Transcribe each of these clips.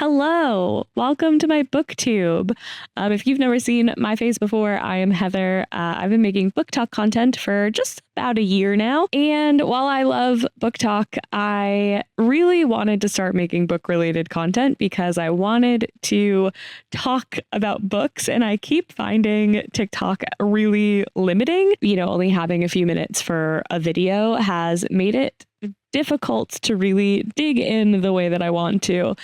Hello, welcome to my Booktube. If you've never seen my face before, I am Heather. I've been making book talk content for just about a year now. And while I love book talk, I really wanted to start making book related content because I wanted to talk about books. And I keep finding TikTok really limiting. Only having a few minutes for a video has made it difficult to really dig in the way that I want to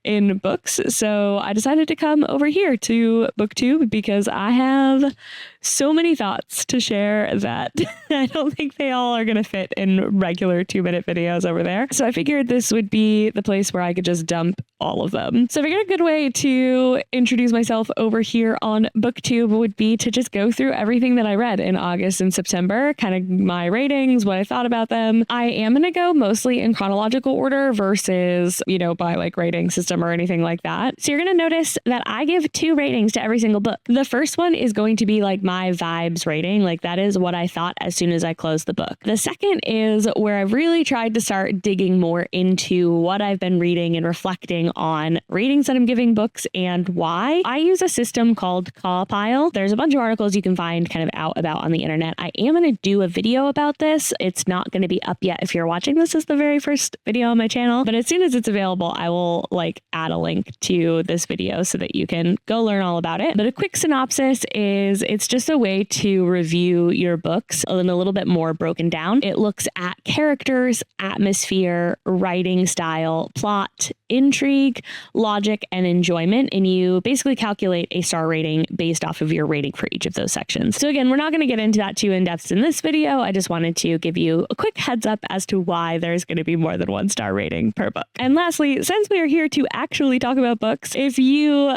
in books. So I decided to come over here to Booktube because I have so many thoughts to share that I don't think they all are going to fit in regular 2-minute videos over there. So I figured this would be the place where I could just dump all of them. So I figured a good way to introduce myself over here on Booktube would be to just go through everything that I read in August and September, kind of my ratings, what I thought about them. I am going to go mostly in chronological order versus, by like rating system or anything like that. So you're going to notice that I give 2 ratings to every single book. The first one is going to be like my vibes rating. Like that is what I thought as soon as I closed the book. The second is where I've really tried to start digging more into what I've been reading and reflecting on ratings that I'm giving books and why. I use a system called Cawpile. There's a bunch of articles you can find kind of out about on the internet. I am going to do a video about this. It's not going to be up yet if you're watching this as the very first video on my channel, but as soon as it's available, I will add a link to this video so that you can go learn all about it. But a quick synopsis is it's just a way to review your books in a little bit more broken down. It looks at characters, atmosphere, writing style, plot, intrigue, logic, and enjoyment. And you basically calculate a star rating based off of your rating for each of those sections. So again, we're not going to get into that too in depth in this video. I just wanted to give you a quick heads up as to why there's going to be more than 1-star rating per book. And lastly, since we are here to actually talk about books, if you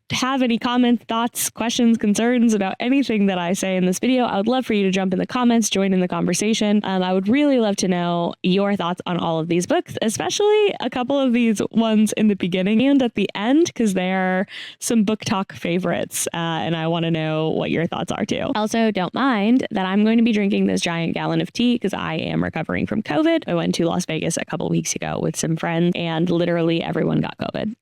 have any comments, thoughts, questions, concerns about anything that I say in this video, I would love for you to jump in the comments, join in the conversation. I would really love to know your thoughts on all of these books, especially a couple of these ones in the beginning and at the end, because they're some book talk favorites, and I want to know what your thoughts are too. Also, don't mind that I'm going to be drinking this giant gallon of tea because I am recovering from COVID. I went to Las Vegas a couple weeks ago with some friends and literally everyone got COVID.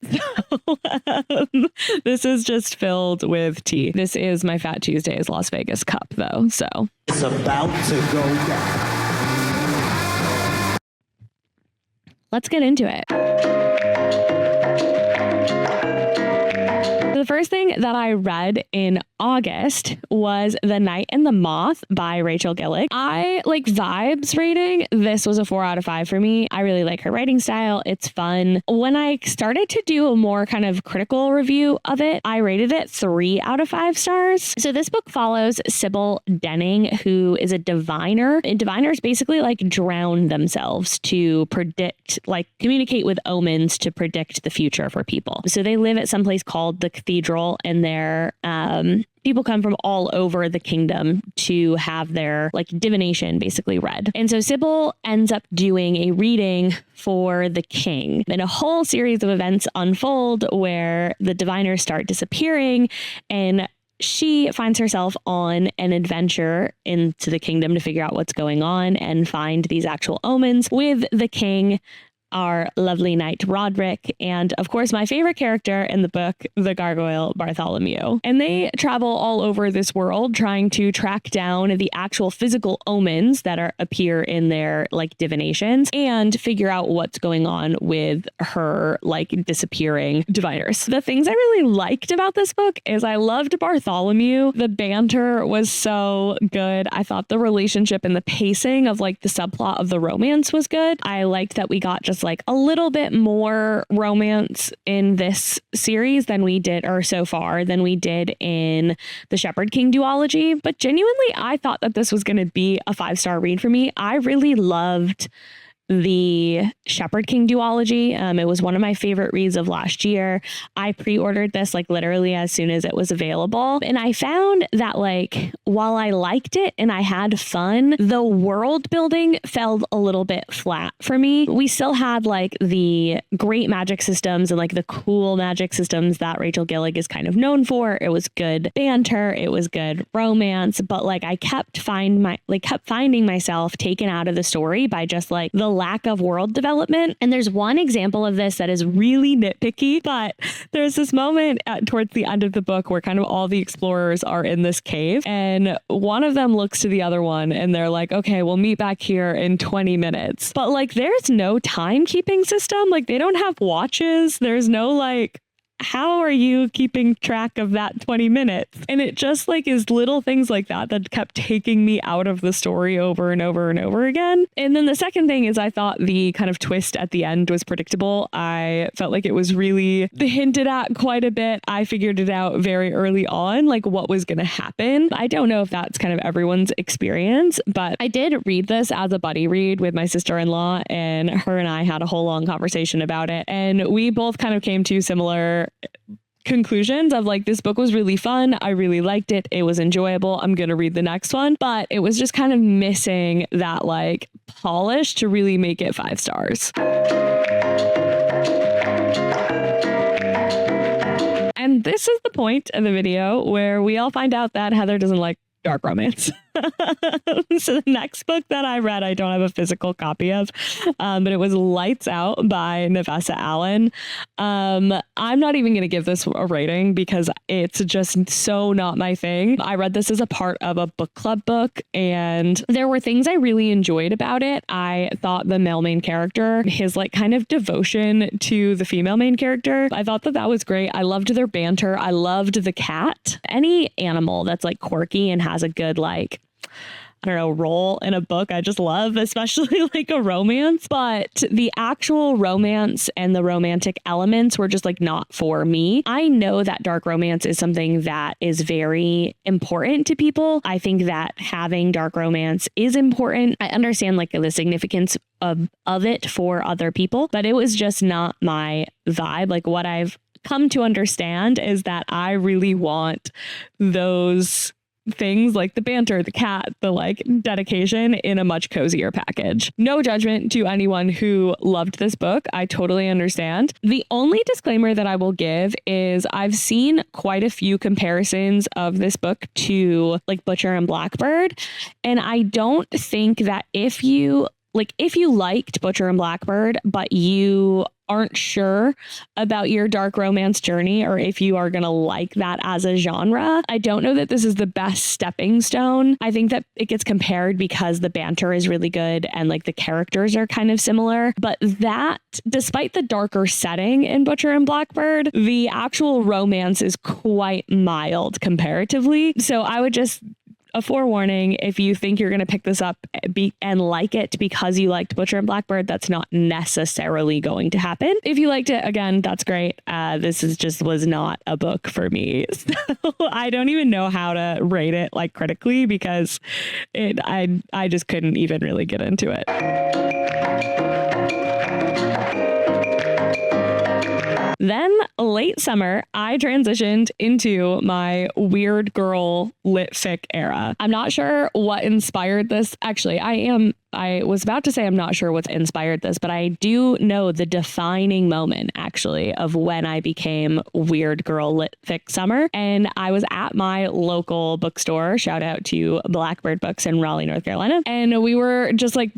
So, this is just filled with tea. This is my Fat Tuesdays Las Vegas cup, though, so. It's about to go down. Let's get into it. The first thing that I read in August was The Knight and the Moth by Rachel Gillig. I like vibes rating. This was a 4 out of 5 for me. I really like her writing style. It's fun. When I started to do a more kind of critical review of it, I rated it 3 out of 5 stars. So this book follows Sybil Denning, who is a diviner. And diviners basically drown themselves to predict, communicate with omens to predict the future for people. So they live at some place called the Cathedral, and they're people come from all over the kingdom to have their divination basically read. And so Sybil ends up doing a reading for the king. Then a whole series of events unfold where the diviners start disappearing, and she finds herself on an adventure into the kingdom to figure out what's going on and find these actual omens with the king, our lovely knight Roderick, and of course my favorite character in the book, the gargoyle Bartholomew. And they travel all over this world trying to track down the actual physical omens that appear in their divinations and figure out what's going on with her disappearing diviners. The things I really liked about this book is I loved Bartholomew. The banter was so good. I thought the relationship and the pacing of the subplot of the romance was good. I liked that we got just a little bit more romance in this series than we did, or so far, than we did in the Shepherd King duology. But genuinely, I thought that this was going to be a 5-star read for me. I really loved the Shepherd King duology. It was one of my favorite reads of last year. I pre-ordered this literally as soon as it was available. And I found that while I liked it and I had fun, the world building felt a little bit flat for me. We still had the great magic systems and the cool magic systems that Rachel Gillig is kind of known for. It was good banter. It was good romance. But I kept finding myself taken out of the story by just the lack of world development. And there's one example of this that is really nitpicky, but there's this moment towards the end of the book where kind of all the explorers are in this cave, and one of them looks to the other one and they're like, okay, we'll meet back here in 20 minutes. But like, there's no timekeeping system. Like, they don't have watches. There's no like, how are you keeping track of that 20 minutes? And it just like is little things like that that kept taking me out of the story over and over and over again. And then the second thing is I thought the kind of twist at the end was predictable. I felt like it was really hinted at quite a bit. I figured it out very early on, like what was going to happen. I don't know if that's kind of everyone's experience, but I did read this as a buddy read with my sister-in-law, and her and I had a whole long conversation about it. And we both kind of came to similar conclusions of like, this book was really fun. I really liked it. It was enjoyable. I'm going to read the next one. But it was just kind of missing that like polish to really make it 5 stars. And this is the point of the video where we all find out that Heather doesn't like dark romance. So the next book that I read, I don't have a physical copy of, but it was Lights Out by Navessa Allen. I'm not even going to give this a rating because it's just so not my thing. I read this as a part of a book club book, and there were things I really enjoyed about it. I thought the male main character, his like kind of devotion to the female main character, I thought that was great. I loved their banter. I loved the cat. Any animal that's like quirky and has a good like, I don't know, role in a book, I just love, especially like a romance. But the actual romance and the romantic elements were just like not for me. I know that dark romance is something that is very important to people. I think that having dark romance is important. I understand like the significance of it for other people, but it was just not my vibe. Like, what I've come to understand is that I really want those things like the banter, the cat, the like dedication in a much cozier package. No judgment to anyone who loved this book. I totally understand. The only disclaimer that I will give is I've seen quite a few comparisons of this book to like Butcher and Blackbird. And I don't think that if you liked Butcher and Blackbird, but you aren't sure about your dark romance journey, or if you are going to like that as a genre, I don't know that this is the best stepping stone. I think that it gets compared because the banter is really good and like the characters are kind of similar. But that, despite the darker setting in Butcher and Blackbird, the actual romance is quite mild comparatively. So I would just, a forewarning, if you think you're going to pick this up and like it because you liked Butcher and Blackbird, that's not necessarily going to happen. If you liked it, again, that's great. This was not a book for me. So I don't even know how to rate it like critically because I just couldn't even really get into it. Then late summer, I transitioned into my weird girl lit fic era. I'm not sure what inspired this. Actually, I was about to say I'm not sure what's inspired this, but I do know the defining moment actually of when I became weird girl lit fic summer. And I was at my local bookstore, shout out to Blackbird Books in Raleigh, North Carolina. And we were just like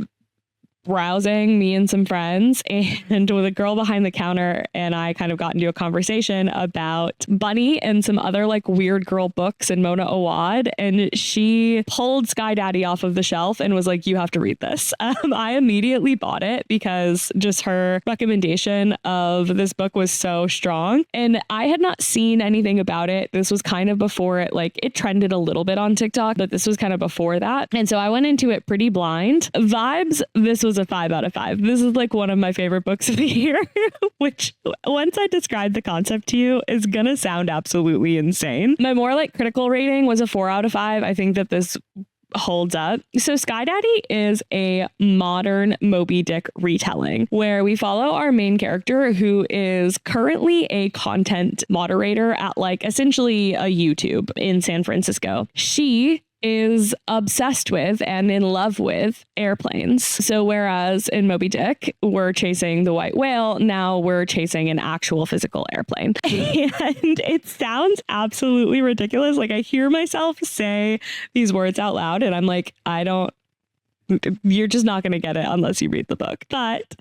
browsing, me and some friends, and with a girl behind the counter and I kind of got into a conversation about Bunny and some other like weird girl books and Mona Awad, and she pulled Sky Daddy off of the shelf and was like, you have to read this. I immediately bought it because just her recommendation of this book was so strong, and I had not seen anything about it. This was kind of before it trended a little bit on TikTok, but this was kind of before that, and so I went into it pretty blind. Vibes, this was a 5 out of 5. This is like one of my favorite books of the year, which once I describe the concept to you is gonna sound absolutely insane. My more like critical rating was a 4 out of 5. I think that this holds up. So Sky Daddy is a modern Moby Dick retelling where we follow our main character, who is currently a content moderator at like essentially a YouTube in San Francisco. She is obsessed with and in love with airplanes. So whereas in Moby Dick, we're chasing the white whale, now we're chasing an actual physical airplane. And it sounds absolutely ridiculous. Like I hear myself say these words out loud and I'm like, I don't you're just not going to get it unless you read the book. But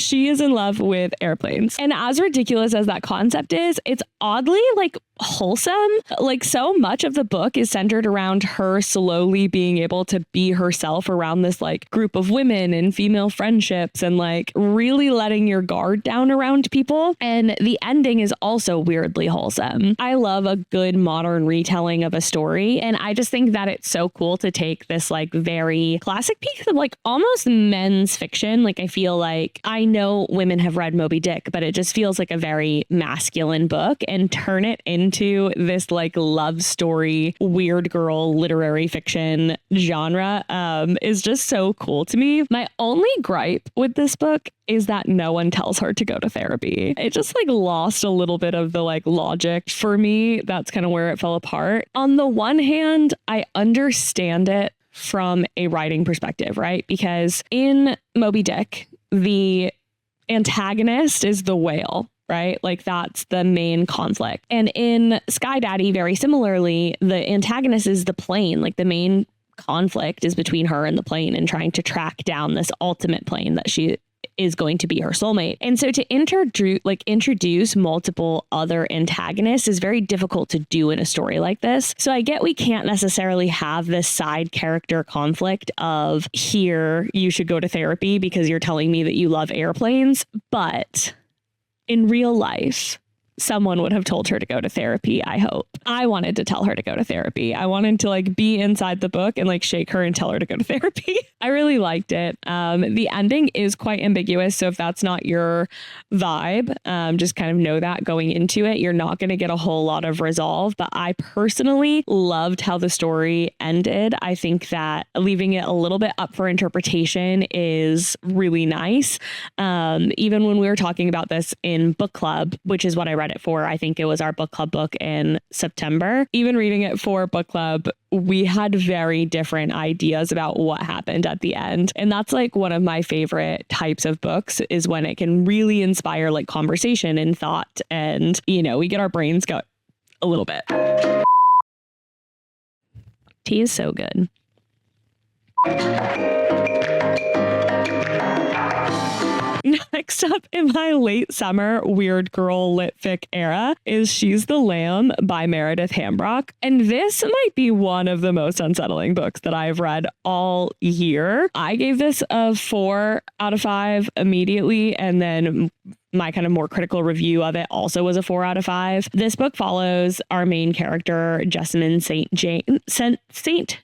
she is in love with airplanes. And as ridiculous as that concept is, it's oddly like wholesome. Like so much of the book is centered around her slowly being able to be herself around this like group of women and female friendships and like really letting your guard down around people. And the ending is also weirdly wholesome. I love a good modern retelling of a story. And I just think that it's so cool to take this like very classic piece of like almost men's fiction. Like I feel like I know women have read Moby Dick, but it just feels like a very masculine book and turn it into this like love story, weird girl literary fiction genre is just so cool to me. My only gripe with this book is that no one tells her to go to therapy. It just like lost a little bit of the like logic for me. That's kind of where it fell apart. On the one hand, I understand it from a writing perspective, right? Because in Moby Dick, the antagonist is the whale, right? Like that's the main conflict. And in Sky Daddy, very similarly, the antagonist is the plane. Like the main conflict is between her and the plane and trying to track down this ultimate plane that she is going to be her soulmate. And so to introduce multiple other antagonists is very difficult to do in a story like this. So I get we can't necessarily have this side character conflict of here, you should go to therapy because you're telling me that you love airplanes. But in real life, someone would have told her to go to therapy, I hope. I wanted to tell her to go to therapy. I wanted to like be inside the book and like shake her and tell her to go to therapy. I really liked it. The ending is quite ambiguous. So if that's not your vibe, just kind of know that going into it, you're not going to get a whole lot of resolve. But I personally loved how the story ended. I think that leaving it a little bit up for interpretation is really nice. Even when we were talking about this in book club, which is what I read it for. I think it was our book club book in September. Even reading it for book club, we had very different ideas about what happened at the end. And that's like one of my favorite types of books is when it can really inspire like conversation and thought. And, you know, we get our brains going a little bit. Tea is so good. Next up in my late summer weird girl lit fic era is She's the Lamb by Meredith Hambrock. And this might be one of the most unsettling books that I've read all year. I gave this a 4 out of 5 immediately, and then my kind of more critical review of it also was a 4 out of 5. This book follows our main character, Jessamine Saint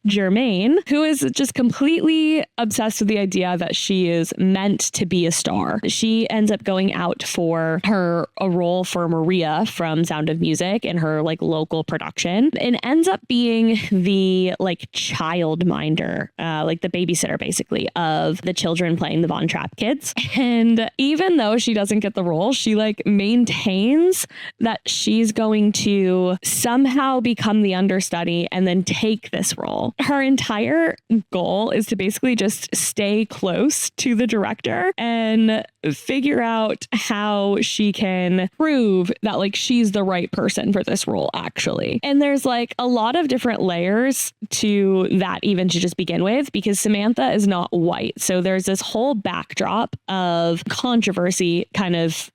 Germain, who is just completely obsessed with the idea that she is meant to be a star. She ends up going out for a role for Maria from Sound of Music in her like local production, and ends up being the like childminder, like the babysitter basically of the children playing the Von Trapp kids. And even though she doesn't get the role, she like maintains that she's going to somehow become the understudy and then take this role. Her entire goal is to basically just stay close to the director and figure out how she can prove that like she's the right person for this role actually. And there's like a lot of different layers to that even to just begin with, because Samantha is not white. So there's this whole backdrop of controversy kind of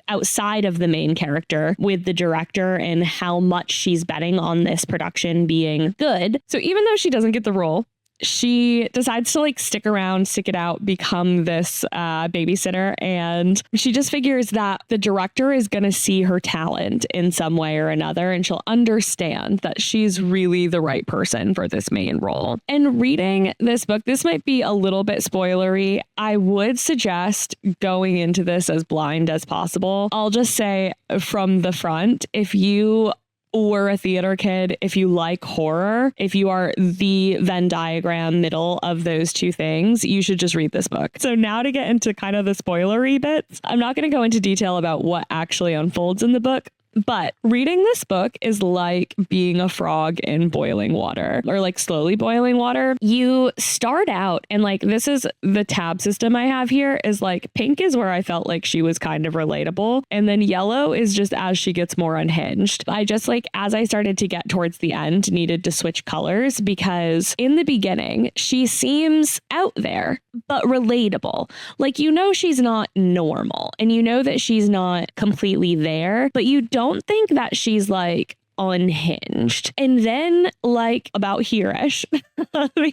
outside of the main character with the director and how much she's betting on this production being good. So even though she doesn't get the role, she decides to like stick around, stick it out, become this babysitter. And she just figures that the director is going to see her talent in some way or another, and she'll understand that she's really the right person for this main role. And reading this book, this might be a little bit spoilery. I would suggest going into this as blind as possible. I'll just say from the front, if you were a theater kid, if you like horror, if you are the Venn diagram middle of those two things, you should just read this book. So now to get into kind of the spoilery bits, I'm not going to go into detail about what actually unfolds in the book, But reading this book is like being a frog in boiling water, or like slowly boiling water. You start out and like, this is the tab system I have here is like pink is where I felt like she was kind of relatable. And then yellow is just as she gets more unhinged. I just like, as I started to get towards the end, needed to switch colors because in the beginning, she seems out there, but relatable. Like, you know, she's not normal and you know that she's not completely there, but you don't think that she's like unhinged. And then like about here-ish,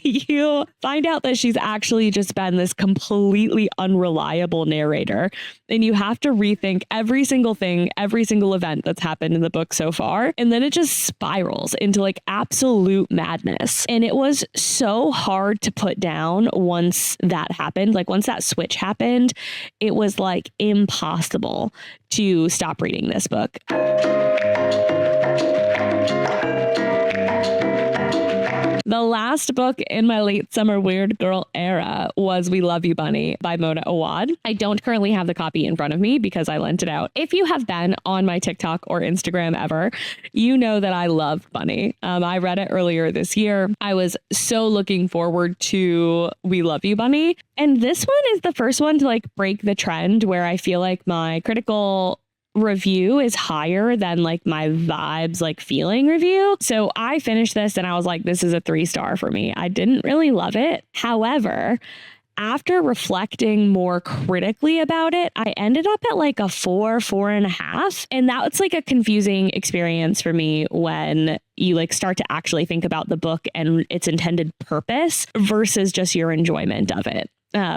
you find out that she's actually just been this completely unreliable narrator. And you have to rethink every single thing, every single event that's happened in the book so far. And then it just spirals into like absolute madness. And it was so hard to put down once that happened. Like once that switch happened, it was like impossible to stop reading this book. The last book in my late summer weird girl era was We Love You Bunny by Mona Awad. I don't currently have the copy in front of me because I lent it out. If you have been on my TikTok or Instagram ever, you know that I love Bunny. I read it earlier this year. I was so looking forward to We Love You Bunny. And this one is the first one to like break the trend where I feel like my critical review is higher than like my vibes, like feeling review. So I finished this and I was like, this is a 3-star for me. I didn't really love it. However, after reflecting more critically about it, I ended up at like a 4.5. And that's like a confusing experience for me when you like start to actually think about the book and its intended purpose versus just your enjoyment of it.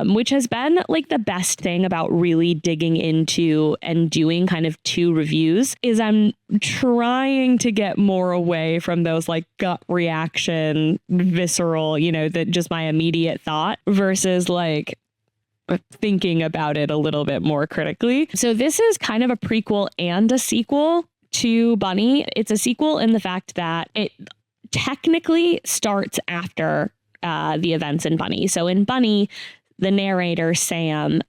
Which has been like the best thing about really digging into and doing kind of 2 reviews is I'm trying to get more away from those like gut reaction, visceral, you know, that just my immediate thought versus like thinking about it a little bit more critically. So this is kind of a prequel and a sequel to Bunny. It's a sequel in the fact that it technically starts after the events in Bunny. So in Bunny, the narrator, Sam,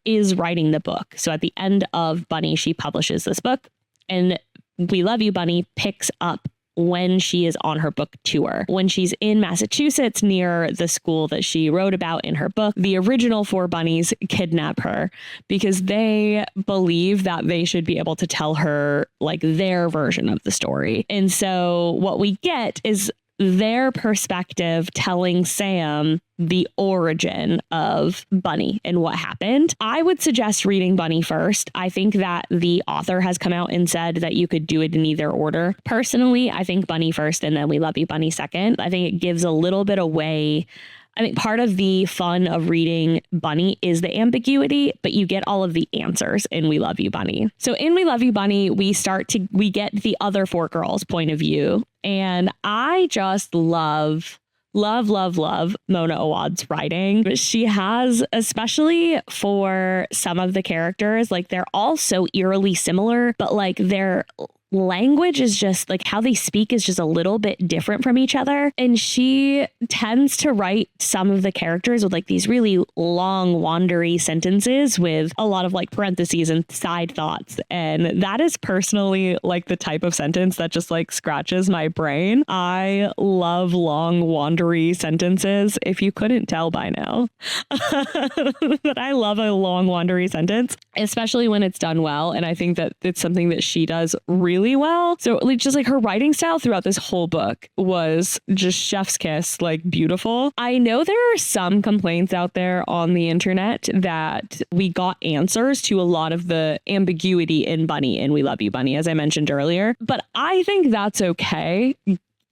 is writing the book. So at the end of Bunny, she publishes this book, and We Love You Bunny picks up when she is on her book tour. When she's in Massachusetts near the school that she wrote about in her book, the original 4 bunnies kidnap her because they believe that they should be able to tell her like their version of the story. And so what we get is their perspective telling Sam the origin of Bunny and what happened. I would suggest reading Bunny first. I think that the author has come out and said that you could do it in either order. Personally, I think Bunny first and then We Love You Bunny second. I think it gives a little bit away. I think part of the fun of reading Bunny is the ambiguity, but you get all of the answers in We Love You Bunny. So in We Love You Bunny, we get the other 4 girls' point of view. And I just love Mona Awad's writing. She has, especially for some of the characters, like they're all so eerily similar, but like their language is just like how they speak is just a little bit different from each other. And she tends to write some of the characters with like these really long, wandery sentences with a lot of like parentheses and side thoughts. And that is personally like the type of sentence that just like scratches my brain. I love long, wandery sentences. If you couldn't tell by now, but I love a long, wandery sentence, especially when it's done well. And I think that it's something that she does really well. So like just like her writing style throughout this whole book was just chef's kiss, like beautiful. I know there are some complaints out there on the internet that we got answers to a lot of the ambiguity in Bunny and We Love You Bunny, as I mentioned earlier, but I think that's okay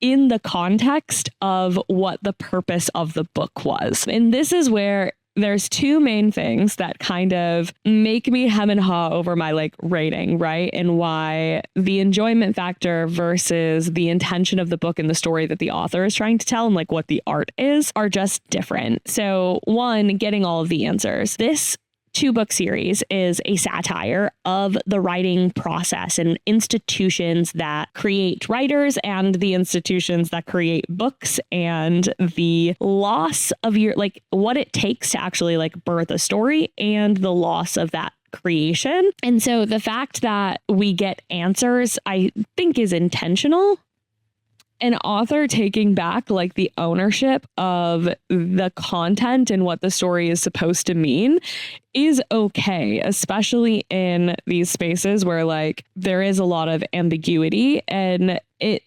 in the context of what the purpose of the book was. And this is where there's 2 main things that kind of make me hem and haw over my like rating, right? And why the enjoyment factor versus the intention of the book and the story that the author is trying to tell and like what the art is are just different. So 1, getting all of the answers. This 2-book series is a satire of the writing process and institutions that create writers and the institutions that create books and the loss of your, like what it takes to actually like birth a story and the loss of that creation. And so the fact that we get answers, I think, is intentional. An author taking back like the ownership of the content and what the story is supposed to mean is okay, especially in these spaces where like there is a lot of ambiguity, and it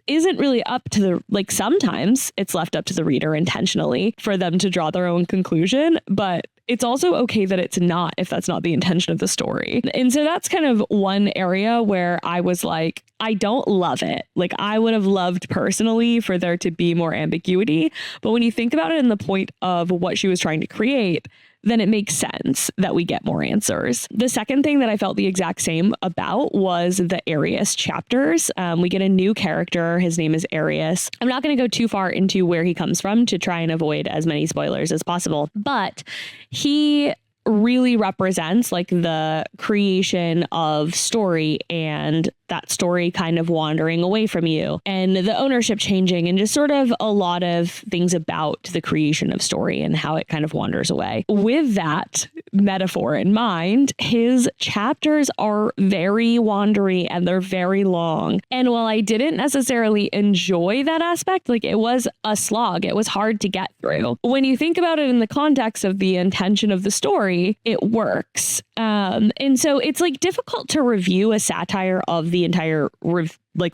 isn't really up to the, like, sometimes it's left up to the reader intentionally for them to draw their own conclusion, but it's also okay that it's not, if that's not the intention of the story. And so that's kind of one area where I was like, I don't love it. Like, I would have loved personally for there to be more ambiguity. But when you think about it in the point of what she was trying to create, then it makes sense that we get more answers. The second thing that I felt the exact same about was the Arius chapters. We get a new character. His name is Arius. I'm not going to go too far into where he comes from to try and avoid as many spoilers as possible, but he really represents like the creation of story and that story kind of wandering away from you and the ownership changing and just sort of a lot of things about the creation of story and how it kind of wanders away. With that metaphor in mind, his chapters are very wandery and they're very long. And while I didn't necessarily enjoy that aspect, like it was a slog, it was hard to get through. When you think about it in the context of the intention of the story, it works. And so it's like difficult to review a satire of the entire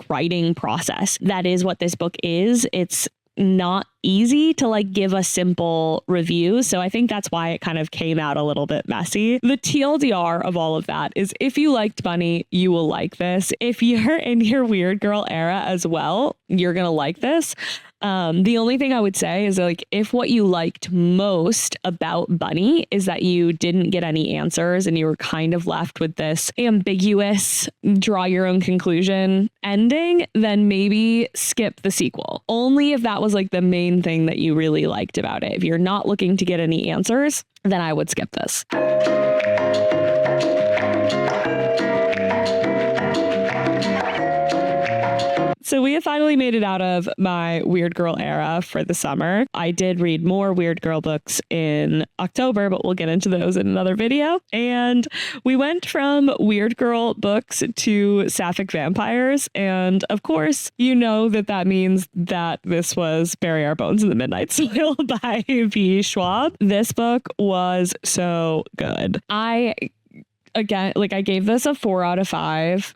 writing process. That is what this book is. It's not easy to like give a simple review. So I think that's why it kind of came out a little bit messy. The TLDR of all of that is if you liked Bunny, you will like this. If you're in your weird girl era as well, you're going to like this. The only thing I would say is like, if what you liked most about Bunny is that you didn't get any answers and you were kind of left with this ambiguous, draw your own conclusion ending, then maybe skip the sequel. Only if that was like the main thing that you really liked about it. If you're not looking to get any answers, then I would skip this. So we have finally made it out of my weird girl era for the summer. I did read more weird girl books in October, but we'll get into those in another video. And we went from weird girl books to sapphic vampires. And of course, you know that means that this was Bury Our Bones in the Midnight Soil by V. Schwab. This book was so good. I gave this a 4 out of 5.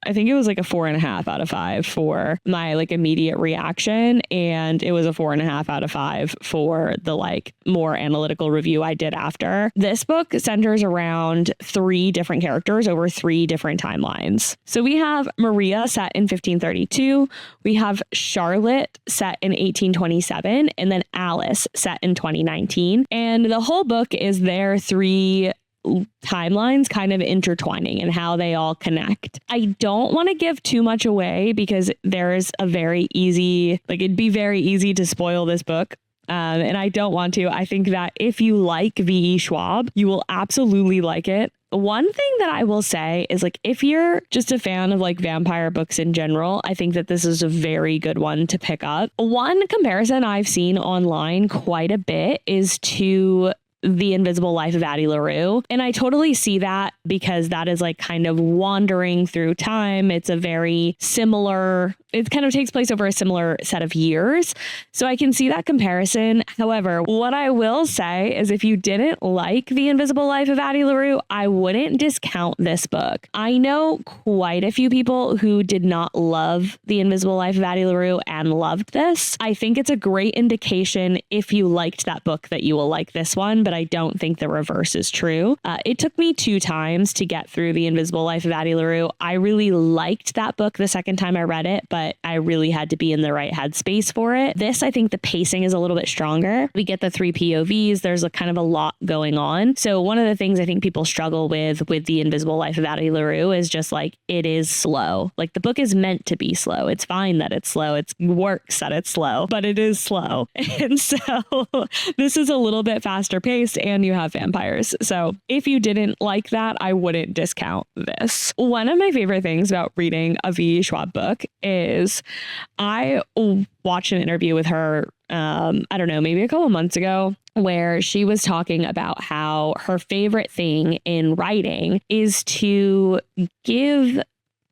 I think it was like a 4.5 out of 5 for my like immediate reaction. And it was a 4.5 out of 5 for the like more analytical review I did after. This book centers around 3 different characters over 3 different timelines. So we have Maria set in 1532. We have Charlotte set in 1827, and then Alice set in 2019. And the whole book is their 3 timelines kind of intertwining and how they all connect. I don't want to give too much away because there's a very easy, like it'd be very easy to spoil this book. And I don't want to. I think that if you like V.E. Schwab, you will absolutely like it. One thing that I will say is like, if you're just a fan of like vampire books in general, I think that this is a very good one to pick up. One comparison I've seen online quite a bit is to The Invisible Life of Addie LaRue. And I totally see that because that is like kind of wandering through time. It's a very similar, it kind of takes place over a similar set of years. So I can see that comparison. However, what I will say is if you didn't like The Invisible Life of Addie LaRue, I wouldn't discount this book. I know quite a few people who did not love The Invisible Life of Addie LaRue and loved this. I think it's a great indication if you liked that book that you will like this one, but I don't think the reverse is true. It took me 2 times to get through The Invisible Life of Addie LaRue. I really liked that book the second time I read it, but I really had to be in the right headspace for it. This, I think the pacing is a little bit stronger. We get the 3 POVs. There's a kind of a lot going on. So one of the things I think people struggle with The Invisible Life of Addie LaRue is just like, it is slow. Like the book is meant to be slow. It's fine that it's slow. It works that it's slow, but it is slow. And so this is a little bit faster paced and you have vampires. So if you didn't like that, I wouldn't discount this. One of my favorite things about reading a V. Schwab book is I watched an interview with her I don't know, maybe a couple months ago, where she was talking about how her favorite thing in writing is to give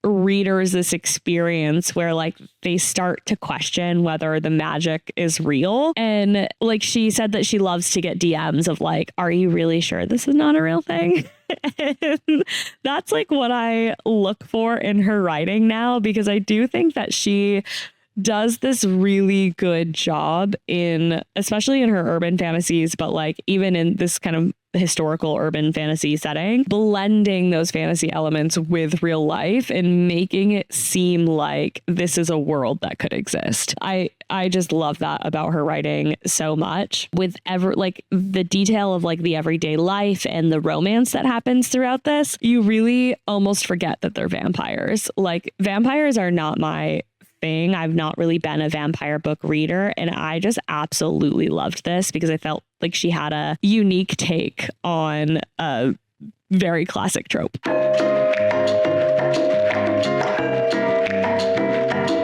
readers this experience where like they start to question whether the magic is real. And like she said that she loves to get DMs of like, are you really sure this is not a real thing? And that's like what I look for in her writing now, because I do think that she does this really good job in, especially in her urban fantasies, but like even in this kind of historical urban fantasy setting, blending those fantasy elements with real life and making it seem like this is a world that could exist. I just love that about her writing so much, with like the detail of like the everyday life and the romance that happens throughout this. You really almost forget that they're vampires. Like vampires are not my thing. I've not really been a vampire book reader, and I just absolutely loved this because I felt like she had a unique take on a very classic trope.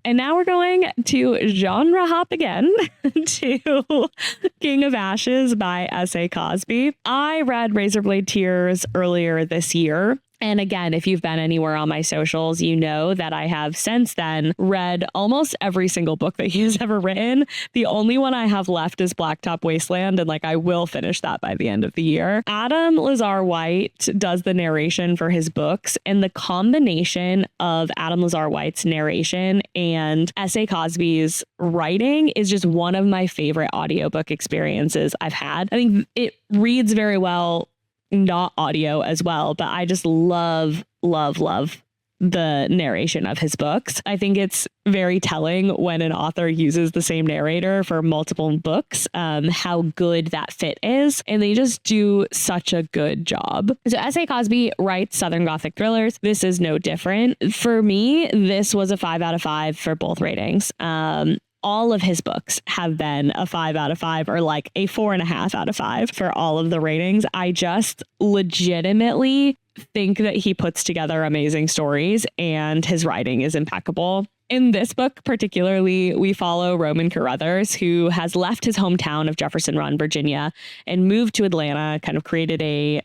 And now we're going to genre hop again to King of Ashes by S.A. Cosby. I read Razorblade Tears earlier this year. And again, if you've been anywhere on my socials, you know that I have since then read almost every single book that he has ever written. The only one I have left is Blacktop Wasteland, and like I will finish that by the end of the year. Adam Lazar White does the narration for his books, and the combination of Adam Lazar White's narration and S.A. Cosby's writing is just one of my favorite audiobook experiences I've had. I think it reads very well, not audio as well, but I just love the narration of his books. I think it's very telling when an author uses the same narrator for multiple books, how good that fit is. And they just do such a good job. So S.A. Cosby writes Southern Gothic thrillers. This is no different. For me, this was a 5 out of 5 for both ratings. All of his books have been a 5 out of 5 or like a 4.5 out of 5 for all of the ratings. I just legitimately think that he puts together amazing stories and his writing is impeccable. In this book particularly, we follow Roman Carruthers, who has left his hometown of Jefferson Run, Virginia, and moved to Atlanta, kind of created a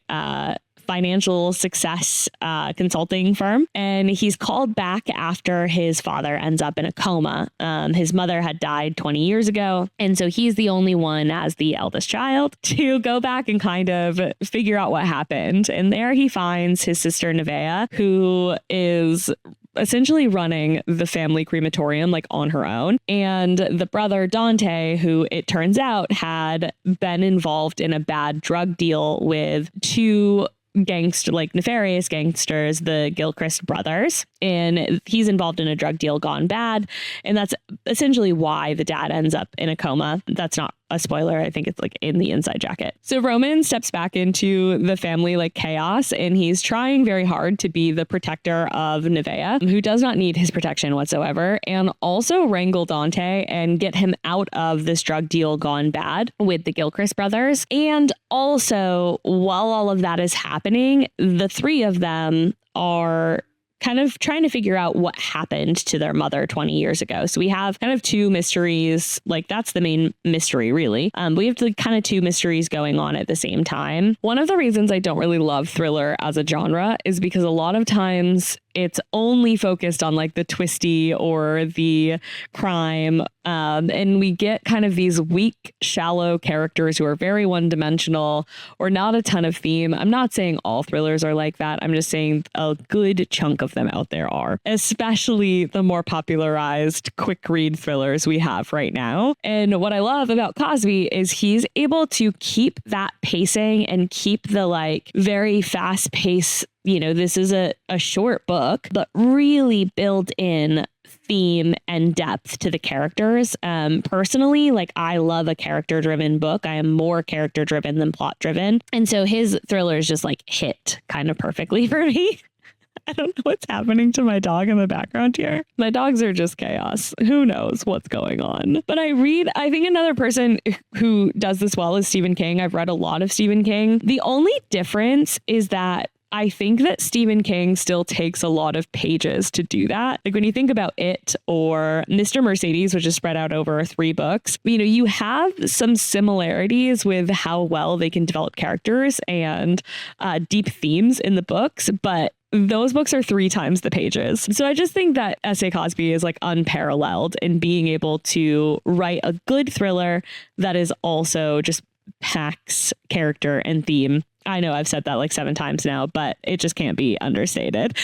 financial success consulting firm. And he's called back after his father ends up in a coma. His mother had died 20 years ago. And so he's the only one, as the eldest child, to go back and kind of figure out what happened. And there he finds his sister Nevaeh, who is essentially running the family crematorium like on her own. And the brother Dante, who it turns out had been involved in a bad drug deal with two nefarious gangsters, the Gilchrist brothers, and he's involved in a drug deal gone bad, and that's essentially why the dad ends up in a coma. That's not a spoiler. I think it's like in the inside jacket. So Roman steps back into the family like chaos, and he's trying very hard to be the protector of Nevaeh, who does not need his protection whatsoever, and also wrangle Dante and get him out of this drug deal gone bad with the Gilchrist brothers. And also, while all of that is happening, the three of them are kind of trying to figure out what happened to their mother 20 years ago. So we have kind of two mysteries, like that's the main mystery really. We have kind of two mysteries going on at the same time. One of the reasons I don't really love thriller as a genre is because a lot of times it's only focused on like the twisty or the crime. And we get kind of these weak, shallow characters who are very one-dimensional or not a ton of theme. I'm not saying all thrillers are like that. I'm just saying a good chunk of them out there are, especially the more popularized quick read thrillers we have right now. And what I love about Cosby is he's able to keep that pacing and keep the like very fast pace. You know, this is a short book, but really build in theme and depth to the characters. Personally, like I love a character driven book. I am more character driven than plot driven. And so his thrillers just like hit kind of perfectly for me. I don't know what's happening to my dog in the background here. My dogs are just chaos. Who knows what's going on? But I think another person who does this well is Stephen King. I've read a lot of Stephen King. The only difference is that I think that Stephen King still takes a lot of pages to do that. Like when you think about It or Mr. Mercedes, which is spread out over 3 books, you have some similarities with how well they can develop characters and deep themes in the books, but those books are 3 times the pages. So I just think that S.A. Cosby is like unparalleled in being able to write a good thriller that is also just packs character and theme. I know I've said that like 7 times now, but it just can't be understated.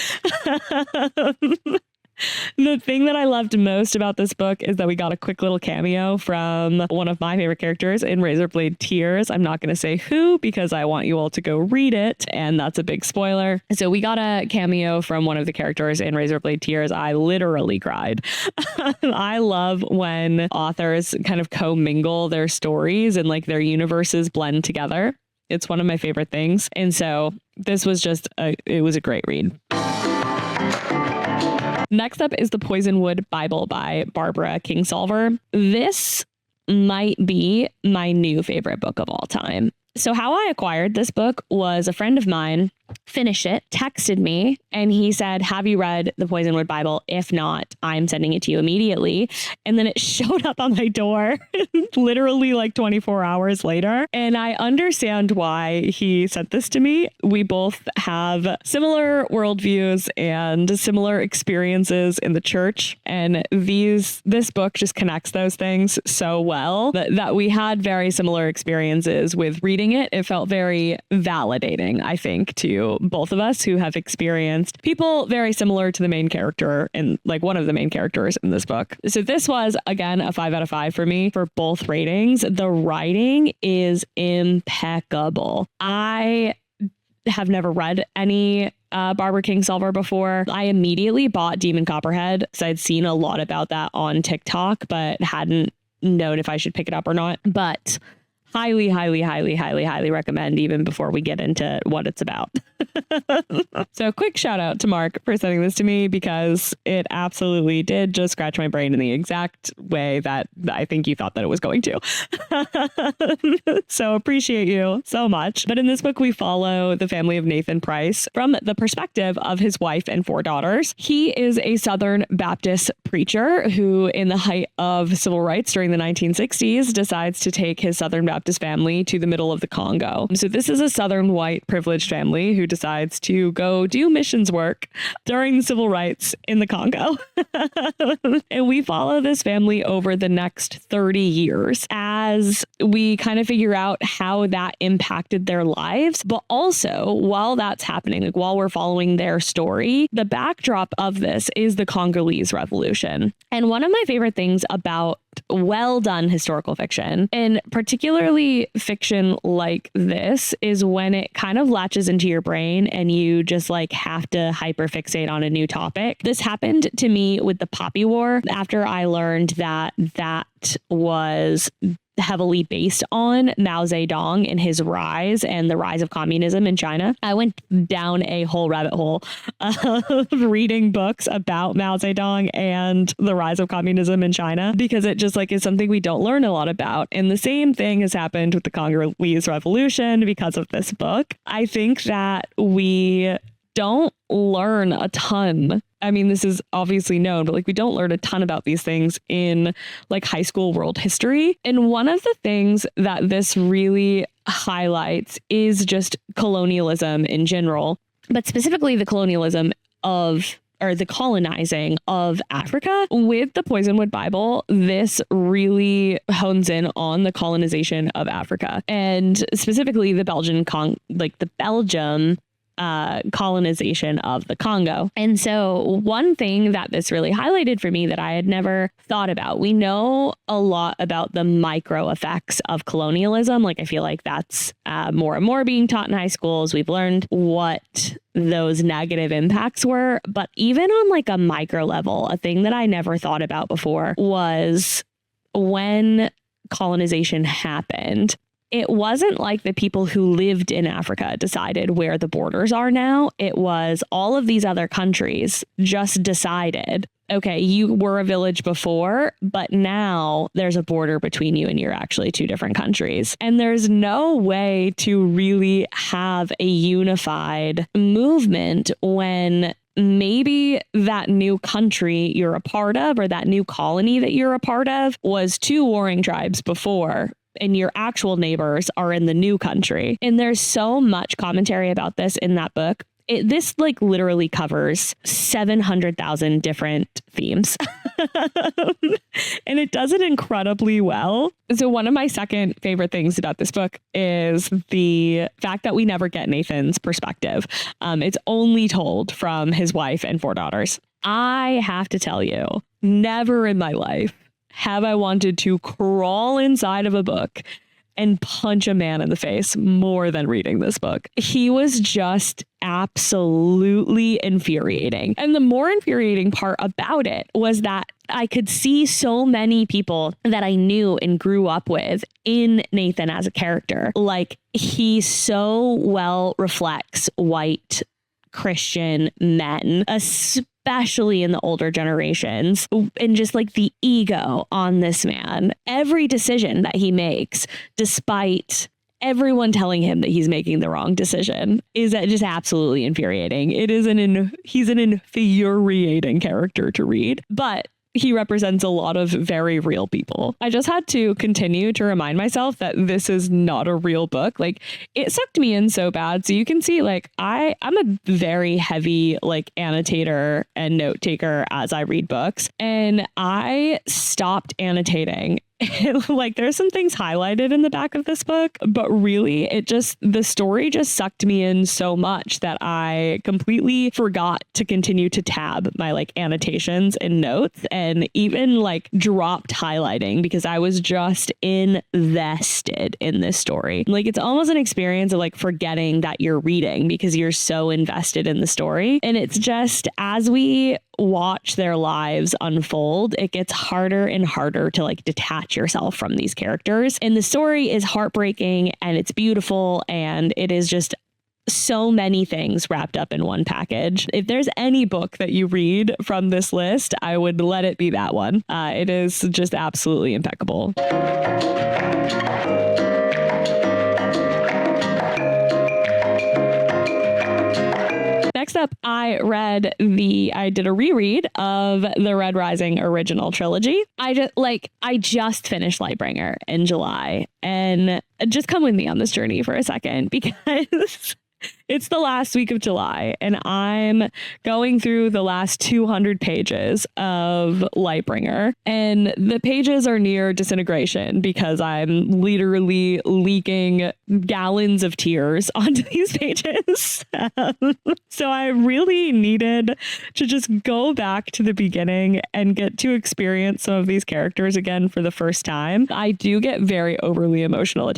The thing that I loved most about this book is that we got a quick little cameo from one of my favorite characters in Razorblade Tears. I'm not going to say who because I want you all to go read it, and that's a big spoiler. So we got a cameo from one of the characters in Razorblade Tears. I literally cried. I love when authors kind of commingle their stories and like their universes blend together. It's one of my favorite things. And so this was it was a great read. Next up is the Poisonwood Bible by Barbara Kingsolver. This might be my new favorite book of all time. So how I acquired this book was a friend of mine finished it, texted me, and he said, have you read the Poisonwood Bible? If not, I'm sending it to you immediately. And then it showed up on my door literally like 24 hours later. And I understand why he sent this to me. We both have similar worldviews and similar experiences in the church. And this book just connects those things so well that we had very similar experiences with reading it. It felt very validating, I think, to both of us who have experienced people very similar to the main character and like one of the main characters in this book. So this was, again, a 5 out of 5 for me for both ratings. The writing is impeccable. I have never read any Barbara Kingsolver before. I immediately bought Demon Copperhead because I'd seen a lot about that on TikTok, but hadn't known if I should pick it up or not. But highly, highly, highly, highly, highly recommend even before we get into what it's about. So quick shout out to Mark for sending this to me because it absolutely did just scratch my brain in the exact way that I think you thought that it was going to. So appreciate you so much. But in this book, we follow the family of Nathan Price from the perspective of his wife and 4 daughters. He is a Southern Baptist preacher who, in the height of civil rights during the 1960s, decides to take his Southern Baptist family to the middle of the Congo. So this is a Southern white privileged family who decides to go do missions work during the civil rights in the Congo. And we follow this family over the next 30 years as we kind of figure out how that impacted their lives. But also, while that's happening, like while we're following their story, the backdrop of this is the Congolese Revolution. And one of my favorite things about well done historical fiction, and particularly fiction like this, is when it kind of latches into your brain and you just like have to hyperfixate on a new topic. This happened to me with the Poppy War after I learned that was heavily based on Mao Zedong and his rise and the rise of communism in China. I went down a whole rabbit hole of reading books about Mao Zedong and the rise of communism in China because it just like is something we don't learn a lot about. And the same thing has happened with the Congolese Revolution because of this book. I think that we don't learn a ton. I mean, this is obviously known, but like we don't learn a ton about these things in like high school world history. And one of the things that this really highlights is just colonialism in general, but specifically the colonialism or the colonizing of Africa. With the Poisonwood Bible, this really hones in on the colonization of Africa and specifically the Belgium colonization of the Congo. And so one thing that this really highlighted for me that I had never thought about, we know a lot about the micro effects of colonialism. Like I feel like that's more and more being taught in high schools. We've learned what those negative impacts were. But even on like a micro level, a thing that I never thought about before was when colonization happened. It wasn't like the people who lived in Africa decided where the borders are now. It was all of these other countries just decided okay, you were a village before, but now there's a border between you and you're actually two different countries. And there's no way to really have a unified movement when maybe that new country you're a part of, or that new colony that you're a part of, was two warring tribes before, and your actual neighbors are in the new country. And there's so much commentary about this in that book. This like literally covers 700,000 different themes. And it does it incredibly well. So one of my second favorite things about this book is the fact that we never get Nathan's perspective. It's only told from his wife and 4 daughters. I have to tell you, never in my life have I wanted to crawl inside of a book and punch a man in the face more than reading this book. He was just absolutely infuriating. And the more infuriating part about it was that I could see so many people that I knew and grew up with in Nathan as a character. Like, he so well reflects white Christian men, especially in the older generations, and just like the ego on this man. Every decision that he makes, despite everyone telling him that he's making the wrong decision, is just absolutely infuriating. He's an infuriating character to read, but he represents a lot of very real people. I just had to continue to remind myself that this is not a real book. Like, it sucked me in so bad. So you can see, like, I'm a very heavy like annotator and note taker as I read books, and I stopped annotating. Like, there's some things highlighted in the back of this book, but really the story just sucked me in so much that I completely forgot to continue to tab my like annotations and notes, and even like dropped highlighting because I was just invested in this story. Like, it's almost an experience of like forgetting that you're reading because you're so invested in the story. And it's just, as we watch their lives unfold, it gets harder and harder to like detach yourself from these characters. And the story is heartbreaking and it's beautiful, and it is just so many things wrapped up in one package. If there's any book that you read from this list, I would let it be that one. It is just absolutely impeccable. Next up, I did a reread of the Red Rising original trilogy. I just finished Lightbringer in July, and just come with me on this journey for a second, because it's the last week of July and I'm going through the last 200 pages of Lightbringer, and the pages are near disintegration because I'm literally leaking gallons of tears onto these pages. So I really needed to just go back to the beginning and get to experience some of these characters again for the first time. I do get very overly emotionally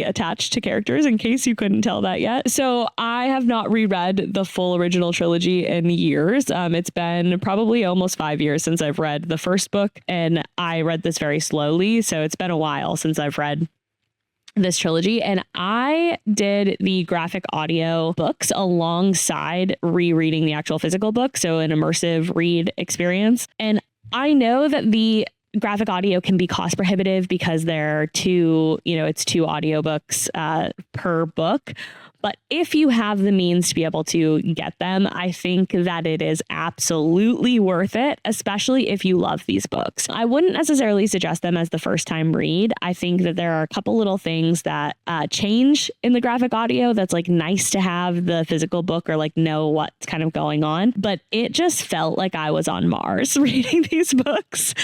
attached to characters, in case you couldn't tell that yet. So I have not reread the full original trilogy in years. It's been probably almost 5 years since I've read the first book, and I read this very slowly. So it's been a while since I've read this trilogy, and I did the graphic audio books alongside rereading the actual physical book. So an immersive read experience. And I know that the graphic audio can be cost prohibitive because it's 2 audiobooks per book. But if you have the means to be able to get them, I think that it is absolutely worth it, especially if you love these books. I wouldn't necessarily suggest them as the first time read. I think that there are a couple little things that change in the graphic audio that's like nice to have the physical book or like know what's kind of going on. But it just felt like I was on Mars reading these books.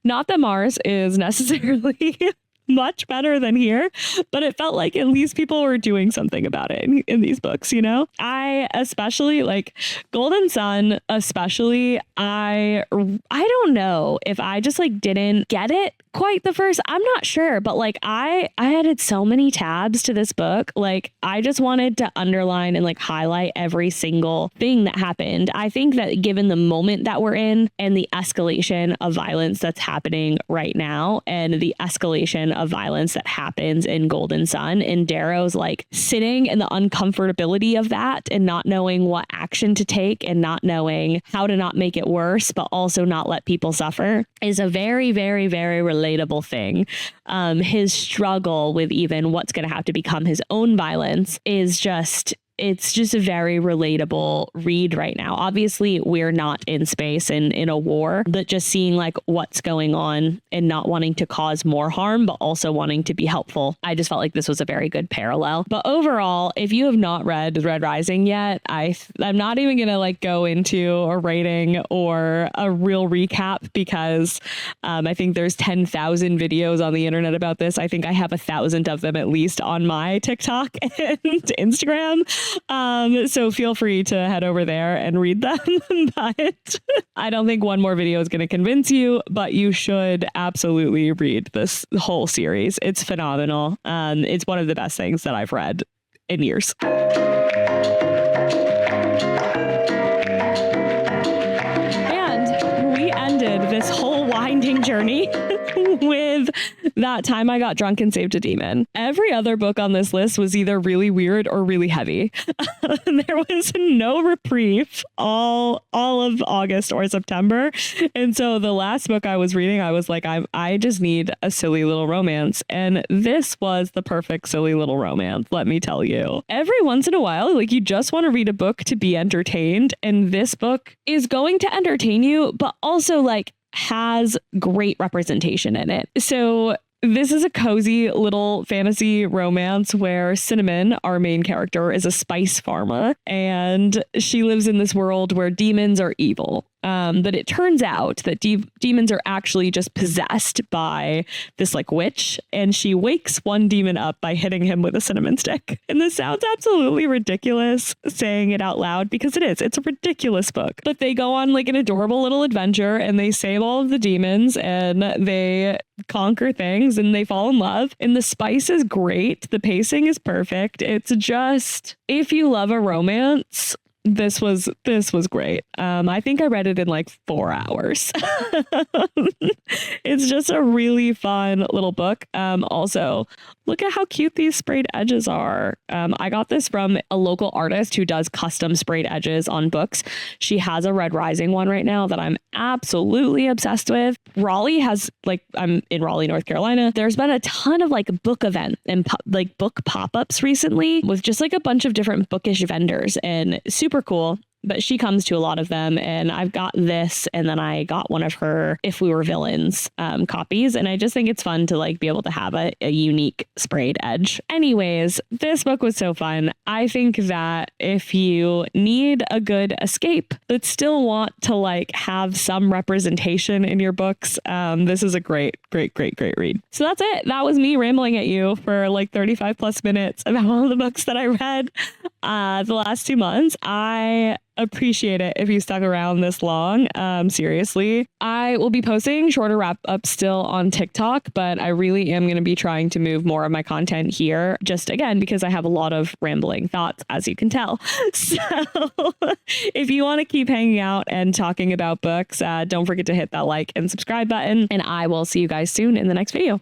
Not that Mars is necessarily much better than here, but it felt like at least people were doing something about it in these books, you know? I especially like Golden Sun, especially, I don't know if I just like didn't get it quite the first, I'm not sure, but like I added so many tabs to this book. Like I just wanted to underline and like highlight every single thing that happened. I think that given the moment that we're in and the escalation of violence that's happening right now and the escalation of violence that happens in Golden Sun, and Darrow's like sitting in the uncomfortability of that and not knowing what action to take and not knowing how to not make it worse, but also not let people suffer, is a very, very, very relatable thing. His struggle with even what's going to have to become his own violence is it's just a very relatable read right now. Obviously, we're not in space and in a war, but just seeing like what's going on and not wanting to cause more harm, but also wanting to be helpful. I just felt like this was a very good parallel. But overall, if you have not read Red Rising yet, I'm not even going to like go into a rating or a real recap because I think there's 10,000 videos on the internet about this. I think I have 1,000 of them at least on my TikTok and Instagram. So feel free to head over there and read them. But I don't think one more video is going to convince you, but you should absolutely read this whole series. It's phenomenal. It's one of the best things that I've read in years. And we ended this whole winding journey with That Time I Got Drunk and Saved a Demon. Every other book on this list was either really weird or really heavy. There was no reprieve all of August or September. And so the last book I was reading, I was like, I just need a silly little romance. And this was the perfect silly little romance, let me tell you. Every once in a while, like you just want to read a book to be entertained. And this book is going to entertain you, but also like has great representation in it. So this is a cozy little fantasy romance where Cinnamon, our main character, is a spice farmer, and she lives in this world where demons are evil. But it turns out that demons are actually just possessed by this like witch, and she wakes one demon up by hitting him with a cinnamon stick. And this sounds absolutely ridiculous saying it out loud because it is. It's a ridiculous book. But they go on like an adorable little adventure and they save all of the demons and they conquer things and they fall in love. And the spice is great. The pacing is perfect. It's just, if you love a romance, this was great. I think I read it in like 4 hours. It's just a really fun little book. Also, look at how cute these sprayed edges are. I got this from a local artist who does custom sprayed edges on books. She has a Red Rising one right now that I'm absolutely obsessed with. Raleigh has I'm in Raleigh, North Carolina. There's been a ton of like book events and book pop-ups recently with just like a bunch of different bookish vendors, and super cool. But she comes to a lot of them, and I've got this, and then I got one of her If We Were Villains copies, and I just think it's fun to like be able to have a unique sprayed edge. Anyways, this book was so fun. I think that if you need a good escape but still want to like have some representation in your books, this is a great read. So that's it. That was me rambling at you for like 35 plus minutes about all the books that I read the last 2 months. I appreciate it if you stuck around this long. Seriously, I will be posting shorter wrap ups still on TikTok, but I really am going to be trying to move more of my content here, just again because I have a lot of rambling thoughts, as you can tell. So if you want to keep hanging out and talking about books, don't forget to hit that like and subscribe button, and I will see you guys soon in the next video.